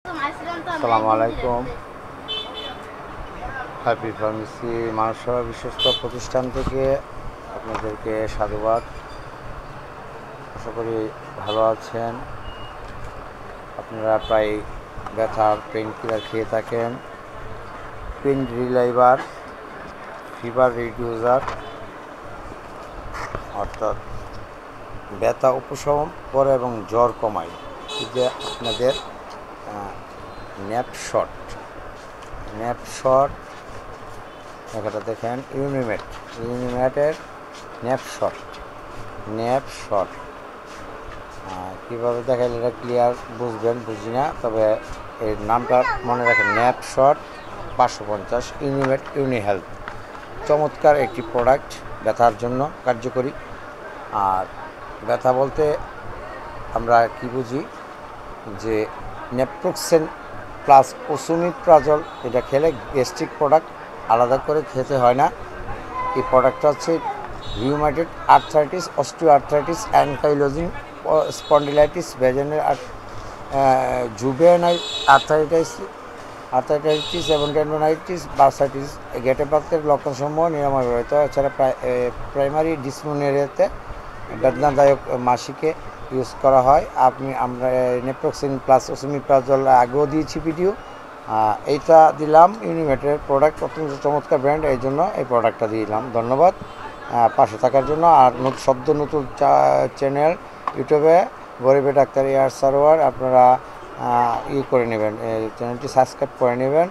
আসসালামু আলাইকুম। Happy pharmacy মানসসেবা বিশ্বস্ত প্রতিষ্ঠান থেকে আপনাদেরকে সাধুবাদ। আশা করি ভালো আছেন। আপনারা প্রায় ব্যথার পেইন কিলার খেয়ে থাকেন, পেইন রিলাইভার, ফিভার রিডিউসার, অর্থাৎ ব্যথা উপশম করে এবং জ্বর কমায়। যে আপনাদের ন্যাপশট এখানে দেখেন ইউনিমেটের ন্যাপশট কীভাবে দেখাইলে এটা ক্লিয়ার বুঝি না, তবে এর নামটা মনে রাখেন, ন্যাপশট 550 ইউনিমেট ইউনিহেলথ। চমৎকার একটি প্রোডাক্ট, ব্যথার জন্য কার্যকরী। আর ব্যথা বলতে আমরা কি বুঝি, যে নেপ্রোক্সেন প্লাস ওসুমিপ্রাজল, এটা খেলে গ্যাস্ট্রিক প্রোডাক্ট আলাদা করে খেতে হয় না। এই প্রোডাক্টটা হচ্ছে rheumatoid arthritis, osteoarthritis, ankylosing spondylitis, vaginal juvenile arthritis এবং টেন্ডনাইটিস, বার্সাইটিস, গেটেবাক্তের লক্ষণসমূহ নিরাময় রয়েছে। এছাড়া প্রাইমারি ডিসমেনোরিয়াতে বেদনাদায়ক মাসিকে ইউজ করা হয়। আমরা নেপ্রোক্সিন প্লাস ওসুমিপ্রাজল আগেও দিয়েছি ভিডিও, এইটা দিলাম। ইউনিমেটের প্রোডাক্ট অত্যন্ত চমৎকার ব্র্যান্ড, এই জন্য এই প্রোডাক্টটা দিলাম। ধন্যবাদ পাশে থাকার জন্য। আর সদ্য নতুন চ্যানেল ইউটিউবে গরিবের ডাক্তার এয়ার সারোয়ার, আপনারা করে নেবেন, চ্যানেলটি সাবস্ক্রাইব করে নেবেন।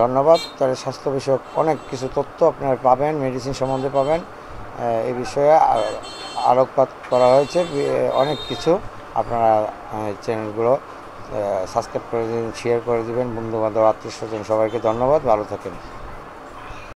ধন্যবাদ। তাহলে স্বাস্থ্য বিষয়ক অনেক কিছু তথ্য আপনারা পাবেন, মেডিসিন সম্বন্ধে পাবেন। এই বিষয়ে আলোকপাত করা হয়েছে অনেক কিছু। আপনারা চ্যানেলগুলো সাবস্ক্রাইব করে দিন, শেয়ার করে দিবেন বন্ধুবান্ধব, আত্মীয় স্বজন সবাইকে। ধন্যবাদ, ভালো থাকেন।